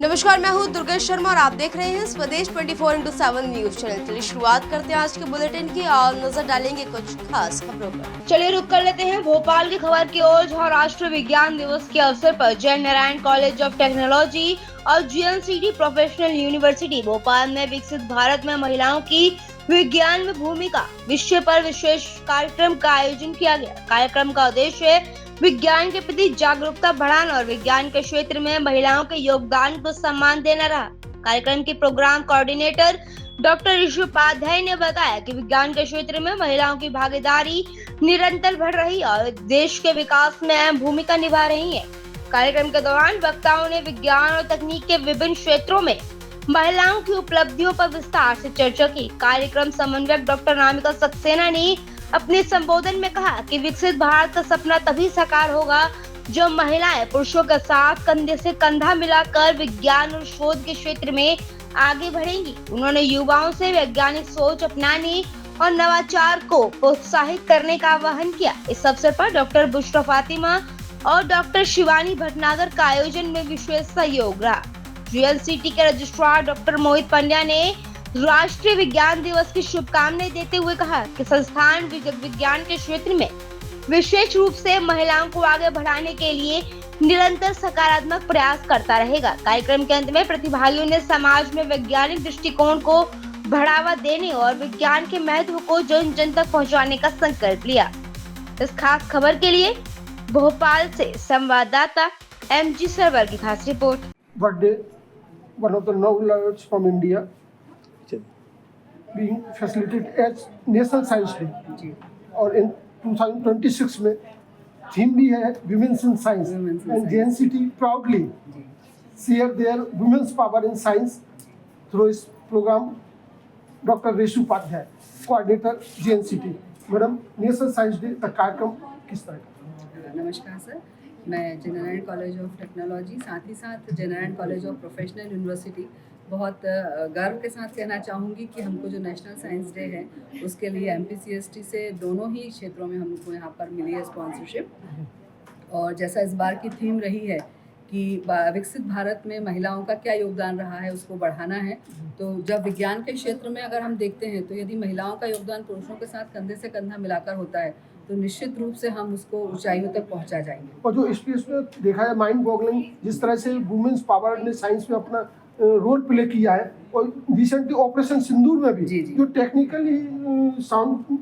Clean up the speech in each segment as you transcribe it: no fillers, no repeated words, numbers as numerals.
नमस्कार, मैं हूँ दुर्गेश शर्मा और आप देख रहे हैं स्वदेश 24x7 न्यूज चैनल। चलिए शुरुआत करते हैं आज के बुलेटिन की और नजर डालेंगे कुछ खास खबरों पर। चलिए रुक कर लेते हैं भोपाल की खबर की ओर, जहाँ राष्ट्रीय विज्ञान दिवस के अवसर पर जय नारायण कॉलेज ऑफ टेक्नोलॉजी और जीएनसीटी प्रोफेशनल यूनिवर्सिटी भोपाल में विकसित भारत में महिलाओं की विज्ञान में भूमिका विषय पर विशेष कार्यक्रम का आयोजन किया गया। कार्यक्रम का उद्देश्य विज्ञान के प्रति जागरूकता बढ़ाना और विज्ञान के क्षेत्र में महिलाओं के योगदान को सम्मान देना रहा। कार्यक्रम के programme coordinator doctor Rishi Upadhyay ने बताया कि विज्ञान के क्षेत्र में महिलाओं की भागीदारी निरंतर बढ़ रही और देश के विकास में अहम भूमिका निभा रही है। कार्यक्रम के दौरान वक्ताओं ने विज्ञान और तकनीक के विभिन्न क्षेत्रों में महिलाओं की उपलब्धियों पर विस्तार से चर्चा की। कार्यक्रम समन्वयक डॉक्टर अनामिका सक्सेना ने अपने संबोधन में कहा कि विकसित भारत का सपना तभी साकार होगा जो महिलाएं पुरुषों के साथ कंधे से कंधा मिलाकर विज्ञान और शोध के क्षेत्र में आगे बढ़ेंगी। उन्होंने युवाओं से वैज्ञानिक सोच अपनाने और नवाचार को प्रोत्साहित करने का आह्वान किया। इस अवसर पर डॉक्टर बुशरा फातिमा और डॉक्टर शिवानी भटनागर का आयोजन में विशेष सहयोग रहा। जीएनसीटी के रजिस्ट्रार डॉक्टर मोहित पंड्या ने राष्ट्रीय विज्ञान दिवस की शुभकामनाएं देते हुए कहा कि संस्थान विज्ञान के क्षेत्र में विशेष रूप से महिलाओं को आगे बढ़ाने के लिए निरंतर सकारात्मक प्रयास करता रहेगा। कार्यक्रम के अंत में प्रतिभागियों ने समाज में वैज्ञानिक दृष्टिकोण को बढ़ावा देने और विज्ञान के महत्व को जन जन तक पहुँचाने का संकल्प लिया। इस खास खबर के लिए भोपाल से संवाददाता MG सरवर की खास report. Birthday, one of the Nobel laureates from India, being facilitated as National Science Day, और in 2026 में थीम भी है Women's in Science, and JNCT proudly share their women's power in science through इस programme. Doctor Rishi Upadhyay, coordinator JNCT। Madam, national science day का कार्यक्रम किस तरह का? नमस्कार सर, मैं जय नारायण कॉलेज ऑफ टेक्नोलॉजी, साथ ही साथ जय Narayan college of professional university, बहुत गर्व के साथ कहना चाहूँगी कि हमको जो नेशनल साइंस डे है उसके लिए MPCST से दोनों ही क्षेत्रों में हमको यहाँ पर मिली है स्पॉन्सरशिप। और जैसा इस बार की थीम रही है कि विकसित भारत में महिलाओं का क्या योगदान रहा है उसको बढ़ाना है, तो जब विज्ञान के क्षेत्र में अगर हम देखते हैं तो यदि महिलाओं का योगदान पुरुषों के साथ कंधे से कंधा मिलाकर होता है तो निश्चित रूप से हम उसको ऊंचाइयों तक पहुंचा जाएंगे। और जो स्पेस में देखा है माइंड बॉगलिंग, जिस तरह से वुमेन्स पावर ने साइंस में अपना रोल प्ले किया है, और रिसेंटली ऑपरेशन सिंदूर में भी जो टेक्निकली साउंड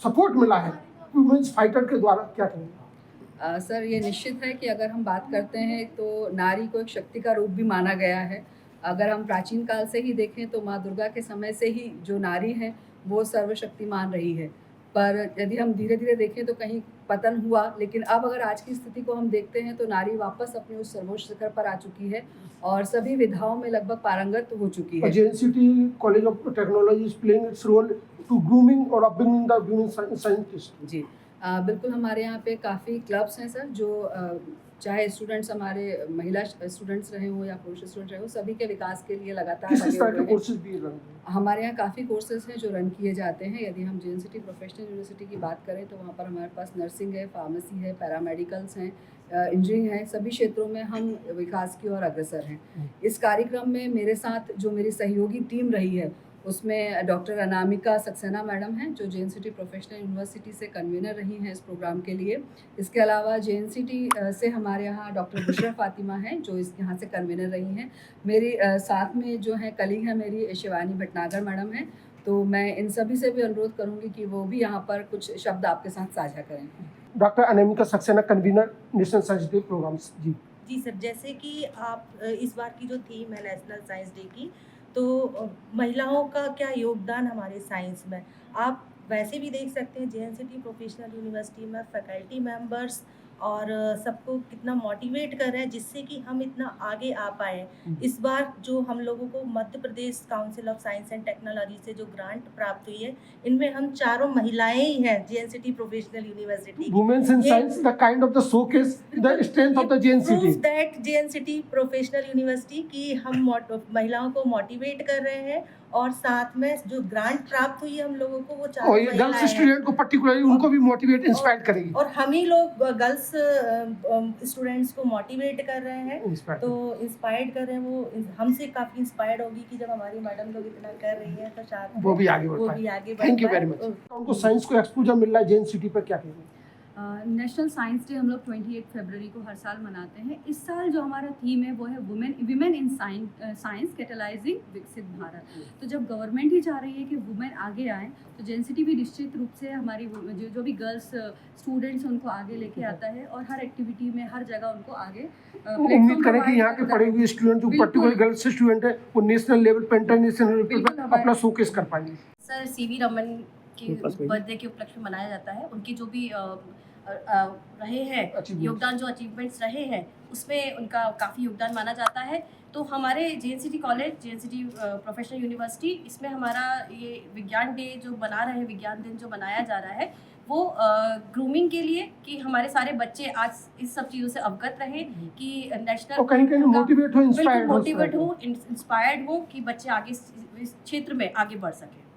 सपोर्ट मिला है वुमेन्स फाइटर के द्वारा, क्या कहेंगे? सर, ये निश्चित है कि अगर हम बात करते हैं तो नारी को एक शक्ति का रूप भी माना गया है। अगर हम प्राचीन काल से ही देखें तो माँ दुर्गा के समय से ही जो नारी है वो सर्वशक्तिमान रही है, पर यदि हम धीरे धीरे देखें तो कहीं पतन हुआ, लेकिन अब अगर आज की स्थिति को हम देखते हैं तो नारी वापस अपने उस सर्वोच्च शिखर पर आ चुकी है और सभी विधाओं में लगभग पारंगत हो चुकी है। JNCT college of technology is playing its role to grooming और अपब्रिंगिंग द वुमेन साइंटिस्ट। जी बिल्कुल, हमारे यहाँ पे काफ़ी क्लब्स हैं सर, जो चाहे स्टूडेंट्स हमारे महिला स्टूडेंट्स रहे हो या पुरुष स्टूडेंट रहे हो, सभी के विकास के लिए लगातार किस तरह के कोर्सेज भी रन? हमारे यहाँ काफ़ी कोर्सेज हैं जो रन किए जाते हैं। यदि हम JNCT प्रोफेशनल यूनिवर्सिटी की बात करें तो वहाँ पर हमारे पास नर्सिंग है, फार्मेसी है, पैरामेडिकल्स हैं, इंजीनियरिंग है, सभी क्षेत्रों में हम विकास की ओर अग्रसर हैं। इस कार्यक्रम में मेरे साथ जो मेरी सहयोगी टीम रही है उसमें डॉक्टर अनामिका सक्सेना मैडम हैं, जो JNCT प्रोफेशनल यूनिवर्सिटी से कन्वीनर रही हैं इस प्रोग्राम के लिए। इसके अलावा JNCT से हमारे यहाँ डॉक्टर बुशरा फातिमा हैं, जो इस यहाँ से कन्वीनर रही हैं। मेरी साथ में जो है कलीग है मेरी शिवानी भटनागर मैडम हैं, तो मैं इन सभी से भी अनुरोध करूँगी कि वो भी यहाँ पर कुछ शब्द आपके साथ साझा करें। Doctor Anamika Saxena, convener national science day programmes. जी सर, जैसे कि आप इस बार की जो थीम है नेशनल साइंस डे की, तो महिलाओं का क्या योगदान हमारे साइंस में, आप वैसे भी देख सकते हैं JNCT प्रोफेशनल यूनिवर्सिटी में फैकल्टी मेंबर्स और सबको कितना मोटिवेट कर रहे हैं जिससे कि हम इतना आगे आ पाए। इस बार जो हम लोगों को Madhya Pradesh council of science and technology से जो ग्रांट प्राप्त हुई है, इनमें हम चारों महिलाएं ही हैं JNCT professional university. Women's in science, the kind of the showcase the strength of the JNCT, that JNCT professional university की हम महिलाओं को मोटिवेट कर रहे हैं और साथ में जो ग्रांट प्राप्त हुई है हम लोगों को, वो चारों गर्ल्स स्टूडेंट को पर्टिकुलरली उनको भी मोटिवेट इंस्पायर करेगी। और हम ही लोग गर्ल्स गर्ल्स स्टूडेंट्स को मोटिवेट कर रहे हैं, Inspired. तो इंस्पायर्ड कर रहे हैं। वो हमसे काफ़ी इंस्पायर्ड होगी कि जब हमारी मैडम लोग इतना कर रही हैं तो शायद वो भी आगे बढ़ वो पाए। भी आगे बढ़ थैंक यू पाए। Very much. ओके। उनको साइंस को एक्सपोजर मिल रहा है जेएन सिटी पर, क्या कहेंगे? नेशनल साइंस डे हम लोग 28 फरवरी को हर साल मनाते हैं। इस साल जो हमारा थीम है वो है वुमेन इन साइंस कैटलाइजिंग विकसित भारत। तो जब गवर्नमेंट ही चाह रही है कि वुमेन आगे आए, तो जेएनसीटी भी निश्चित रूप से हमारी जो भी गर्ल्स स्टूडेंट्स उनको आगे लेके आता है और हर एक्टिविटी में हर जगह उनको आगे उम्मीद करें कि यहाँ के पढ़े हुए स्टूडेंट जो बिल्कुल। पर्टिकुलर गर्ल्स स्टूडेंट है वो नेशनल लेवल पे, इंटरनेशनल लेवल बिल्कुल पे हमारे- अपना शोकेस कर पाएंगे। सर सीवी रमन की बर्थडे के उपलक्ष्य में मनाया जाता है। उनकी जो भी रहे हैं Achievements. योगदान, जो अचीवमेंट्स रहे हैं उसमें उनका काफ़ी योगदान माना जाता है। तो हमारे जेएनसीटी कॉलेज, जेएनसीटी प्रोफेशनल यूनिवर्सिटी, इसमें हमारा ये विज्ञान डे जो बना रहे हैं, विज्ञान दिन जो मनाया जा रहा है, वो ग्रूमिंग के लिए कि हमारे सारे बच्चे आज इस सब चीज़ों से अवगत रहें कि नेशनल और कहीं कहीं मोटिवेट हो, इंस्पायर्ड हो, मोटिवेट हो, इंस्पायर्ड हो कि बच्चे आगे इस क्षेत्र में आगे बढ़ सकें।